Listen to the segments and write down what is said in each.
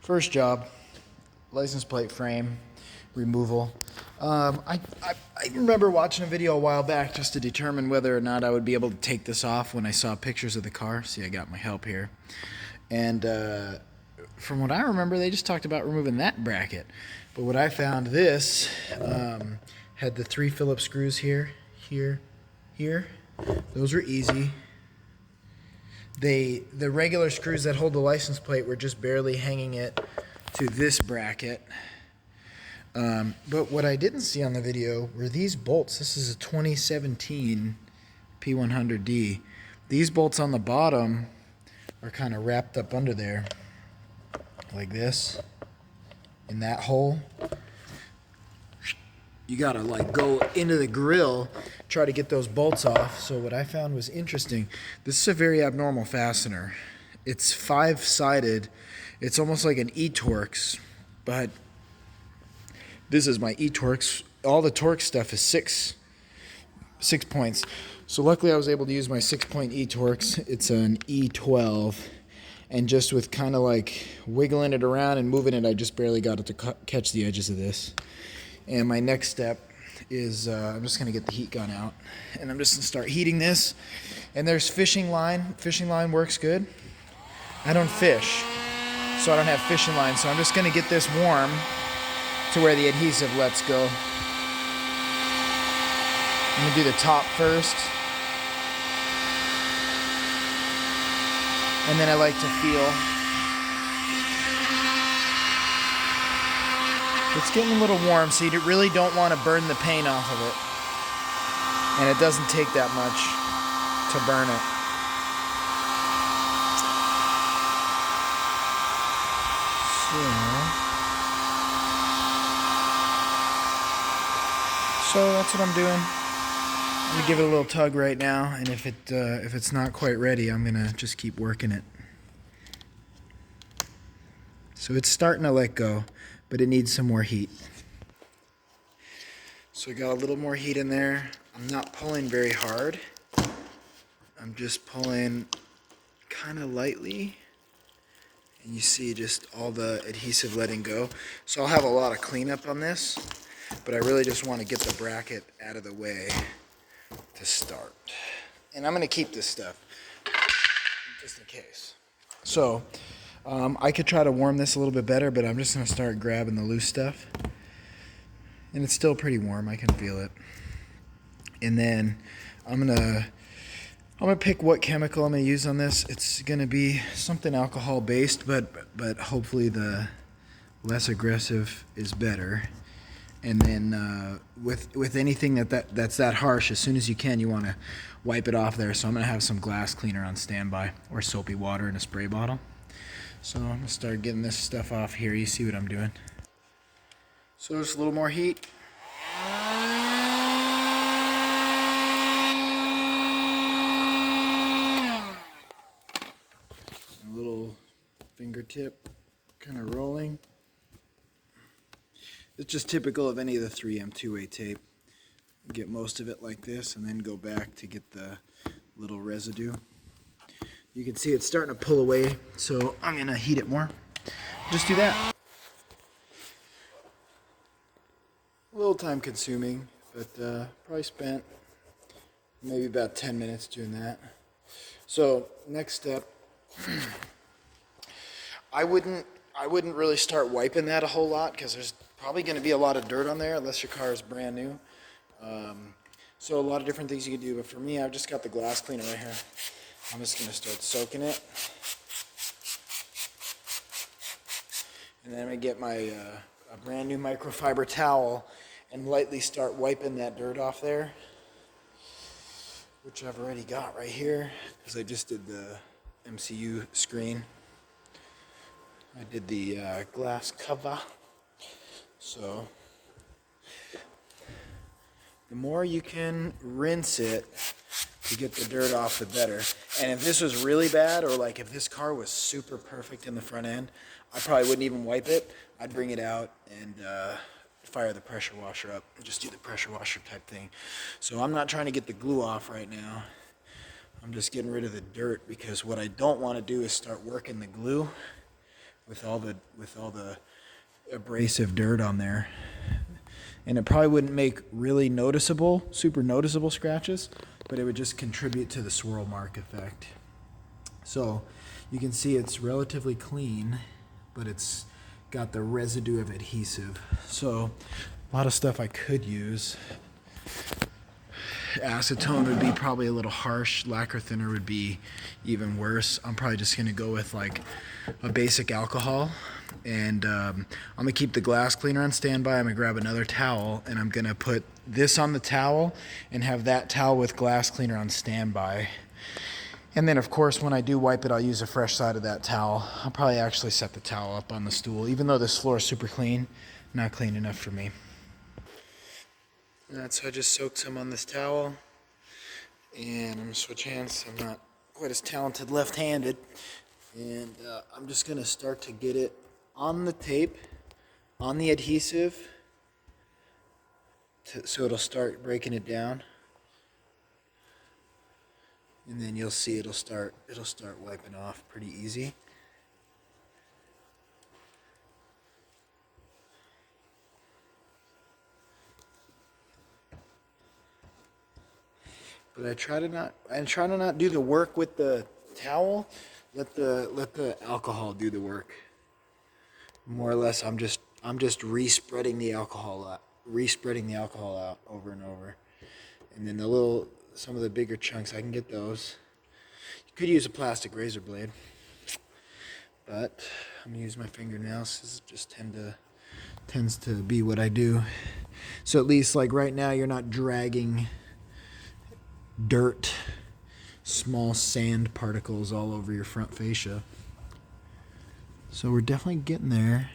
First job, license plate frame removal. I remember watching a video a while back just to determine whether or not I would be able to take this off when I saw pictures of the car. See, I got my help here. And from what I remember, they just talked about removing that bracket. But what I found, this had the 3 Phillips screws here, here, here. Those were easy. The regular screws that hold the license plate were just barely hanging it to this bracket. But what I didn't see on the video were these bolts. This is a 2017 P100D. These bolts on the bottom are kind of wrapped up under there like this in that hole. You gotta like go into the grill, try to get those bolts off. So what I found was interesting. This is a very abnormal fastener. It's 5-sided. It's almost like an E-Torx, but this is my E-Torx. All the Torx stuff is six points. So luckily I was able to use my 6-point E-Torx. It's an E12. And just with kind of like wiggling it around and moving it, I just barely got it to catch the edges of this. And my next step is I'm just going to get the heat gun out. And I'm just going to start heating this. And there's fishing line. Fishing line works good. I don't fish, so I don't have fishing line. So I'm just going to get this warm to where the adhesive lets go. I'm going to do the top first. And then I like to feel. It's getting a little warm, so you really don't want to burn the paint off of it. And it doesn't take that much to burn it. So that's what I'm doing. I'm gonna give it a little tug right now, and if it's not quite ready, I'm gonna just keep working it. So it's starting to let go, but it needs some more heat. So I got a little more heat in there. I'm not pulling very hard. I'm just pulling kind of lightly. And you see just all the adhesive letting go. So I'll have a lot of cleanup on this, but I really just want to get the bracket out of the way to start. And I'm going to keep this stuff just in case. So I could try to warm this a little bit better, but I'm just going to start grabbing the loose stuff. And it's still pretty warm. I can feel it. And then I'm gonna pick what chemical I'm gonna use on this. It's gonna be something alcohol based, but hopefully the less aggressive is better. And then with anything that's that harsh, as soon as you can, you want to wipe it off there. So I'm gonna have some glass cleaner on standby, or soapy water in a spray bottle. So I'm gonna start getting this stuff off here. You see what I'm doing? So just a little more heat. A little fingertip kind of rolling. It's just typical of any of the 3M two-way tape. Get most of it like this and then go back to get the little residue. You can see it's starting to pull away, so I'm going to heat it more. Just do that. A little time consuming, but probably spent maybe about 10 minutes doing that. So next step, I wouldn't really start wiping that a whole lot because there's probably going to be a lot of dirt on there unless your car is brand new. So a lot of different things you can do, but for me, I've just got the glass cleaner right here. I'm just going to start soaking it. And then I'm going to get my a brand new microfiber towel and lightly start wiping that dirt off there, which I've already got right here because I just did the MCU screen. I did the glass cover. So the more you can rinse it to get the dirt off, the better. And if this was really bad, or like if this car was super perfect in the front end, I probably wouldn't even wipe it. I'd bring it out and fire the pressure washer up and just do the pressure washer type thing. So I'm not trying to get the glue off right now. I'm just getting rid of the dirt because what I don't want to do is start working the glue with all the abrasive dirt on there. And it probably wouldn't make really noticeable, super noticeable scratches, but it would just contribute to the swirl mark effect. So you can see it's relatively clean, but it's got the residue of adhesive. So a lot of stuff I could use. Acetone would be probably a little harsh. Lacquer thinner would be even worse. I'm probably just going to go with like a basic alcohol. And I'm going to keep the glass cleaner on standby. I'm going to grab another towel, and I'm going to put this on the towel and have that towel with glass cleaner on standby. And then, of course, when I do wipe it, I'll use a fresh side of that towel. I'll probably actually set the towel up on the stool. Even though this floor is super clean, not clean enough for me. So I just soaked some on this towel. And I'm going to switch hands. I'm not quite as talented left-handed. And I'm just going to start to get it on the tape, on the adhesive, so it'll start breaking it down. And then you'll see it'll start wiping off pretty easy. But I try to not do the work with the towel. Let the alcohol do the work. More or less, I'm just re-spreading the alcohol out over and over. And then some of the bigger chunks, I can get those. You could use a plastic razor blade, but I'm gonna use my fingernails. This just tends to be what I do. So at least like right now, you're not dragging dirt, small sand particles all over your front fascia. So we're definitely getting there.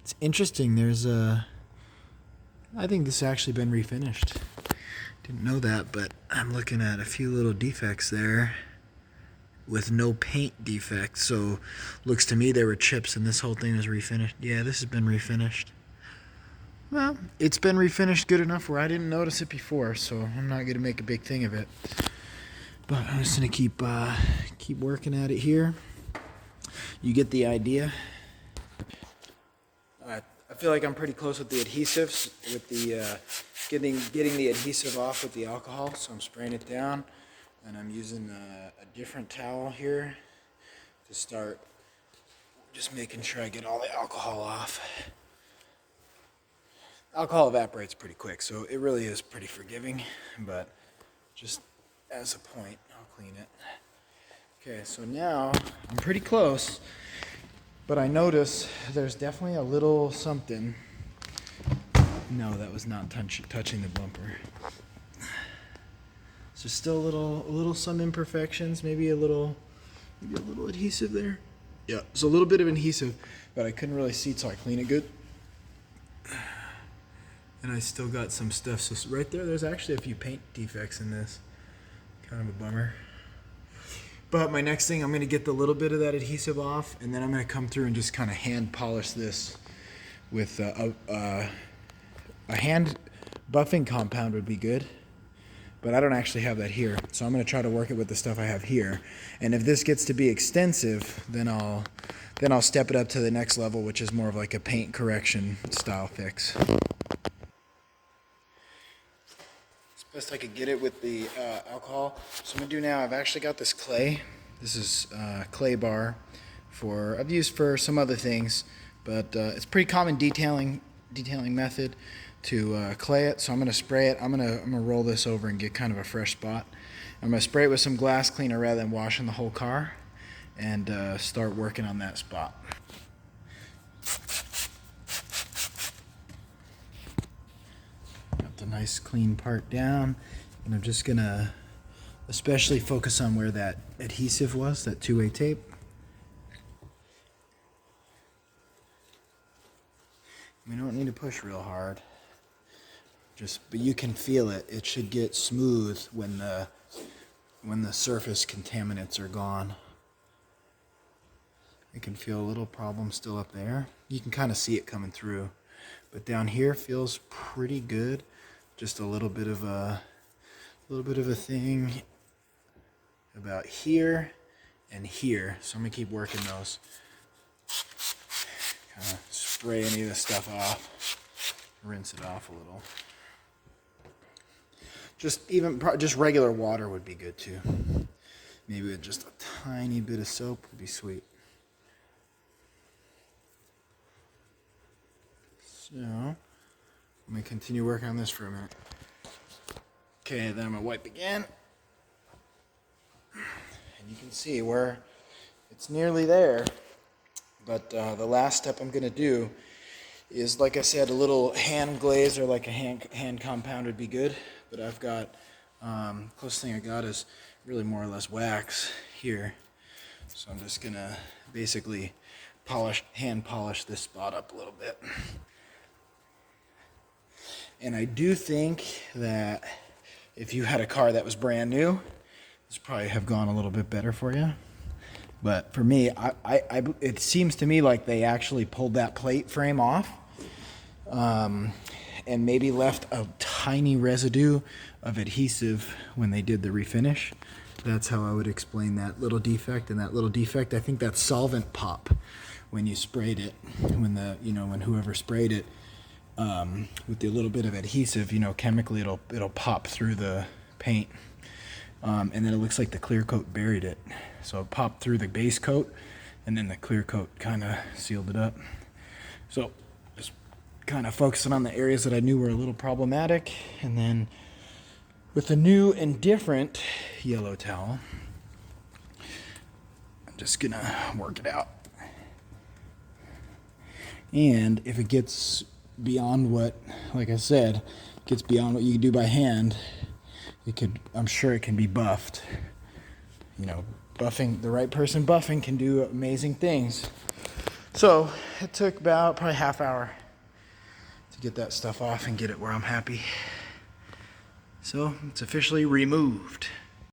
It's interesting. I think this has actually been refinished. Didn't know that, but I'm looking at a few little defects there with no paint defects. So looks to me there were chips and this whole thing was refinished. Yeah, this has been refinished. Well, it's been refinished good enough where I didn't notice it before, so I'm not going to make a big thing of it. But I'm just going to keep working at it here. You get the idea. I feel like I'm pretty close with the adhesives, with the getting the adhesive off with the alcohol. So I'm spraying it down, and I'm using a different towel here to start just making sure I get all the alcohol off. Alcohol evaporates pretty quick, so it really is pretty forgiving, but just as a point, I'll clean it. Okay, so now I'm pretty close, but I notice there's definitely a little something. No, that was not touching the bumper. So still some imperfections, maybe a little adhesive there. Yeah, so a little bit of adhesive, but I couldn't really see till I clean it good. And I still got some stuff. So right there's actually a few paint defects in this. Kind of a bummer. But my next thing, I'm going to get the little bit of that adhesive off, and then I'm going to come through and just kind of hand polish this with a hand buffing compound would be good. But I don't actually have that here. So I'm going to try to work it with the stuff I have here. And if this gets to be extensive, then I'll step it up to the next level, which is more of like a paint correction style fix. Best I could get it with the alcohol. So I'm gonna do now, I've actually got this clay. This is clay bar I've used for some other things, but it's a pretty common detailing method to clay it. So I'm gonna spray it. I'm gonna roll this over and get kind of a fresh spot. I'm gonna spray it with some glass cleaner rather than washing the whole car, and start working on that spot. A nice clean part down, and I'm just gonna especially focus on where that adhesive was, that two-way tape. We don't need to push real hard, but you can feel it. It should get smooth when the surface contaminants are gone. I can feel a little problem still up there. You can kind of see it coming through, but down here feels pretty good. Just a little bit of a thing about here and here. So I'm gonna keep working those. kind of spray any of this stuff off, rinse it off a little. Just regular water would be good too. Maybe with just a tiny bit of soap would be sweet. So, I'm going to continue working on this for a minute. Okay, then I'm going to wipe again. And you can see where it's nearly there. But the last step I'm going to do is, like I said, a little hand glaze or like a hand compound would be good. But I've got, closest thing I got is really more or less wax here. So I'm just going to basically hand polish this spot up a little bit. And I do think that if you had a car that was brand new, this probably have gone a little bit better for you. But for me, it seems to me like they actually pulled that plate frame off and maybe left a tiny residue of adhesive when they did the refinish. That's how I would explain that little defect. And that little defect, I think that's solvent pop when you sprayed it, when whoever sprayed it. With the little bit of adhesive, chemically it'll pop through the paint, and then it looks like the clear coat buried it. So it popped through the base coat, and then the clear coat kind of sealed it up. So just kind of focusing on the areas that I knew were a little problematic, and then with a new and different yellow towel, I'm just gonna work it out. And if it gets beyond what, like I said, gets beyond what you can do by hand, I'm sure it can be buffed. Buffing, the right person buffing can do amazing things. So it took probably half hour to get that stuff off and get it where I'm happy. So it's officially removed.